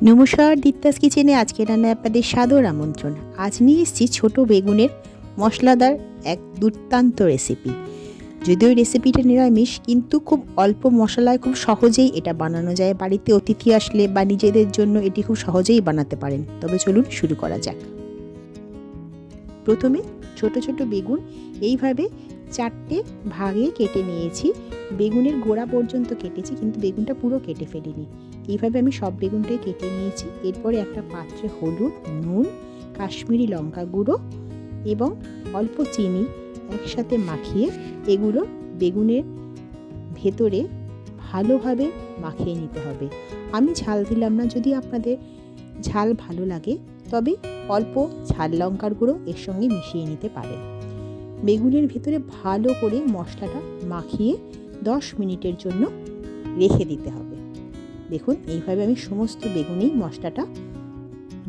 নমস্কার, দীপ্তাস কিচেনে আজকে রান্নায় আপনাদের সাদর আমন্ত্রণ। আজ নিয়ে এসেছি ছোট বেগুনের মশলাদার এক দুর্দান্ত রেসিপি। যদিও রেসিপিটা নিরামিষ, কিন্তু খুব অল্প মশলায় খুব সহজেই এটা বানানো যায়। বাড়িতে অতিথি আসলে বা নিজেদের জন্য এটি খুব সহজেই বানাতে পারেন। তবে চলুন শুরু করা যাক। প্রথমে ছোট ছোট বেগুন এইভাবে 4টে ভাগে কেটে নিয়েছি। বেগুনের গোড়া পর্যন্ত কেটেছি, কিন্তু বেগুনটা পুরো কেটে ফেলিনি। এইভাবে আমি সব বেগুনটাই কেটে নিয়েছি। এরপরে একটা পাত্রে হলুদ, নুন, কাশ্মীরি লঙ্কা গুঁড়ো এবং অল্প চিনি একসাথে মাখিয়ে এগুলো বেগুনের ভেতরে ভালোভাবে মাখিয়ে নিতে হবে। আমি ঝাল দিলাম না, যদি আপনাদের ঝাল ভালো লাগে তবে অল্প ঝাল লঙ্কার গুঁড়ো এর সঙ্গে মিশিয়ে নিতে পারেন। বেগুনের ভেতরে ভালো করে মশলাটা মাখিয়ে 10 মিনিটের জন্য রেখে দিতে হবে। দেখুন, এইভাবে আমি সমস্ত বেগুনেই মশলাটা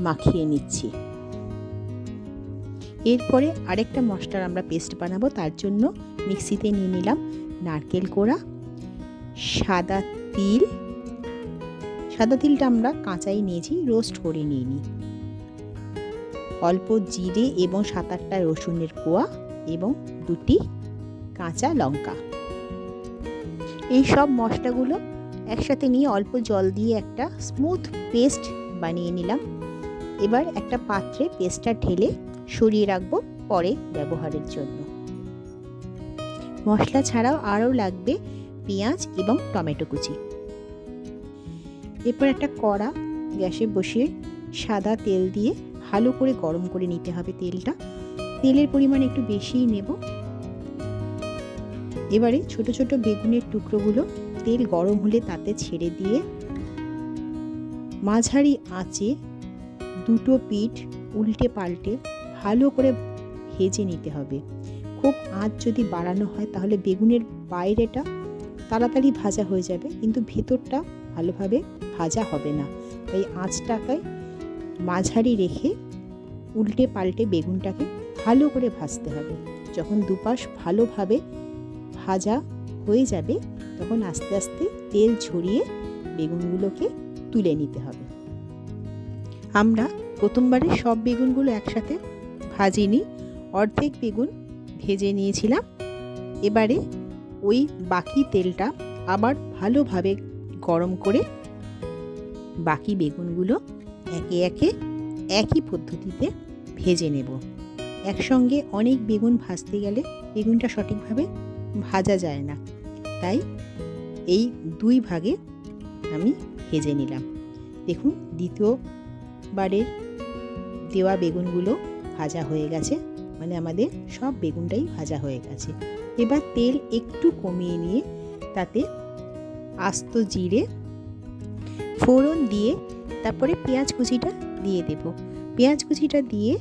মাখিয়ে নিচ্ছি। এরপরে আরেকটা মশলার আমরা পেস্ট বানাবো। তার জন্য মিক্সিতে নিয়ে নিলাম নারকেল কোড়া, সাদা তিল। সাদা তিলটা আমরা কাঁচাই নিয়েছি, রোস্ট করে নিইনি। অল্প জিরে এবং 7-8টা রসুনের কোয়া এবং 2টি কাঁচা লঙ্কা। এই সব মশলাগুলো একসাথে নিয়ে অল্প জল দিয়ে একটা স্মুথ পেস্ট বানিয়ে নিলাম। এবার একটা পাত্রে পেস্টটা ঢেলে সরিয়ে রাখবো পরে ব্যবহারের জন্য। মশলা ছাড়াও আরও লাগবে পেঁয়াজ এবং টমেটো কুচি। এরপর একটা কড়া গ্যাসে বসিয়ে সাদা তেল দিয়ে ভালো করে গরম করে নিতে হবে তেলটা। তেলের পরিমাণ একটু বেশিই নেব। এবারে ছোট ছোট বেগুনের টুকরোগুলো তেল গরম হলে তাতে ছেড়ে দিয়ে মাঝারি আঁচে দুটো পিঠ উল্টে পাল্টে ভালো করে ভেজে নিতে হবে। খুব আঁচ যদি বাড়ানো হয় তাহলে বেগুনের বাইরেটা তাড়াতাড়ি ভাজা হয়ে যাবে, কিন্তু ভেতরটা ভালোভাবে ভাজা হবে না। তাই আঁচটাকে মাঝারি রেখে উল্টে পাল্টে বেগুনটাকে ভালো করে ভাজতে হবে। যখন দুপাশ ভালোভাবে ভাজা হয়ে যাবে তখন আস্তে আস্তে তেল ঝরিয়ে বেগুনগুলোকে তুলে নিতে হবে। আমরা প্রথমবারে সব বেগুনগুলো একসাথে ভাজিনি, অর্ধেক বেগুন ভেজে নিয়েছিলাম। এবারে ওই বাকি তেলটা আবার ভালোভাবে গরম করে বাকি বেগুনগুলো একে একে একই পদ্ধতিতে ভেজে নেব। একসঙ্গে অনেক বেগুন ভাজতে গেলে বেগুনটা সঠিকভাবে ভাজা যায় না, তাই এই 2 ভাগে আমি ভেজে নিলাম। দেখুন, দ্বিতীয়বারের দেওয়া বেগুনগুলো ভাজা হয়ে গেছে, মানে আমাদের সব বেগুনটাই ভাজা হয়ে গেছে। এবার তেল একটু কমিয়ে নিয়ে তাতে আস্ত জিরে ফোড়ন দিয়ে তারপরে পেঁয়াজ কুচিটা দিয়ে দেব। পেঁয়াজ কুচিটা দিয়ে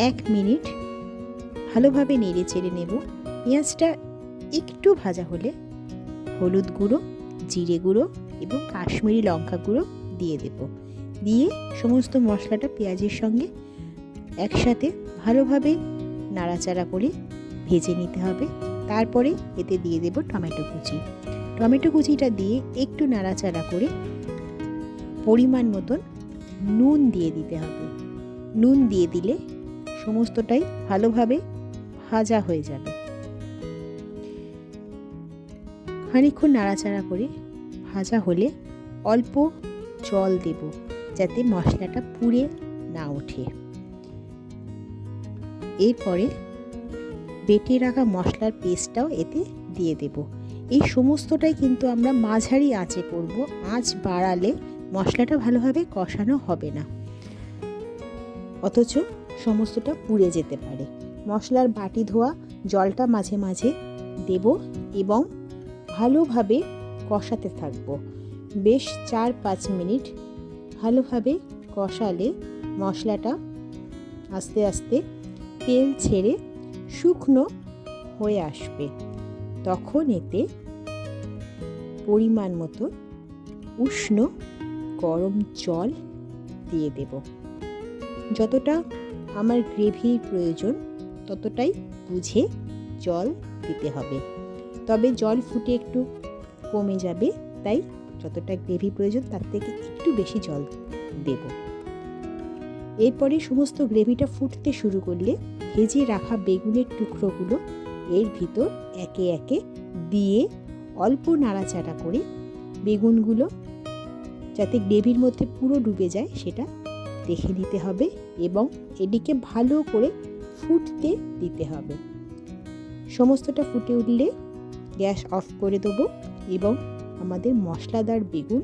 1 মিনিট ভালোভাবে নেড়ে চেড়ে নেব। পেঁয়াজটা একটু ভাজা হলে হলুদ গুঁড়ো, জিরে গুঁড়ো এবং কাশ্মীরি লঙ্কা গুঁড়ো দিয়ে দেব। দিয়ে সমস্ত মশলাটা পেঁয়াজের সঙ্গে একসাথে ভালোভাবে নাড়াচাড়া করে ভেজে নিতে হবে। তারপরে এতে দিয়ে দেব টমেটো কুচি। টমেটো কুচিটা দিয়ে একটু নাড়াচাড়া করে পরিমাণ মতন নুন দিয়ে দিতে হবে। নুন দিয়ে দিলে সমস্তটাই ভালোভাবে ভাজা হয়ে যাবে। খানিকক্ষণ নাড়াচাড়া করে ভাজা হলে অল্প জল দেব, যাতে মশলাটা পুড়ে না ওঠে। এরপরে বেটে রাখা মশলার পেস্টটাও এতে দিয়ে দেব। এই সমস্তটাই কিন্তু আমরা মাঝারি আঁচে করব। আঁচ বাড়ালে মশলাটা ভালোভাবে কষানো হবে না, অথচ সমস্তটা পুড়ে যেতে পারে। মশলার বাটি ধোয়া জলটা মাঝে মাঝে দেব এবং ভালোভাবে কষাতে থাকব। বেশ 4-5 মিনিট ভালোভাবে কষালে মশলাটা আস্তে আস্তে তেল ছেড়ে শুকনো হয়ে আসবে। তখন এতে পরিমাণ মতো উষ্ণ গরম জল দিয়ে দেব। যতটা আমার গ্রেভির প্রয়োজন ততটাই বুঝে জল দিতে হবে। তবে জল ফুটে একটু কমে যাবে, তাই যতটা গ্রেভি প্রয়োজন তার থেকে একটু বেশি জল দেব। এরপরে সমস্ত গ্রেভিটা ফুটতে শুরু করলে ভেজে রাখা বেগুনের টুকরোগুলো এর ভিতর একে একে দিয়ে অল্প নাড়াচাড়া করে বেগুনগুলো যাতে গ্রেভির মধ্যে পুরো ডুবে যায় সেটা দেখে নিতে হবে এবং এদিকে ভালো করে ফুটতে দিতে হবে। সমস্তটা ফুটে উঠলে গ্যাস অফ করে দেবো এবং আমাদের মশলাদার বেগুন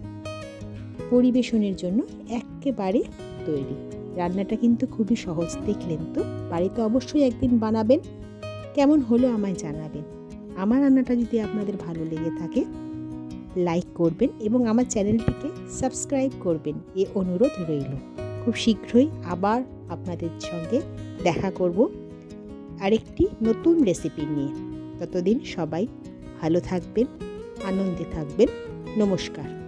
পরিবেশনের জন্য একেবারে তৈরি। রান্নাটা কিন্তু খুবই সহজ, দেখলেন তো? বাড়িতে অবশ্যই একদিন বানাবেন, কেমন হলো আমায় জানাবেন। আমার রান্নাটা যদি আপনাদের ভালো লেগে থাকে লাইক করবেন এবং আমার চ্যানেলটিকে সাবস্ক্রাইব করবেন, এ অনুরোধ রইল। খুব শীঘ্রই আবার আপনাদের সঙ্গে দেখা করব আরেকটি নতুন রেসিপি নিয়ে। ততদিন সবাই ভালো থাকবেন, আনন্দে থাকবেন। নমস্কার।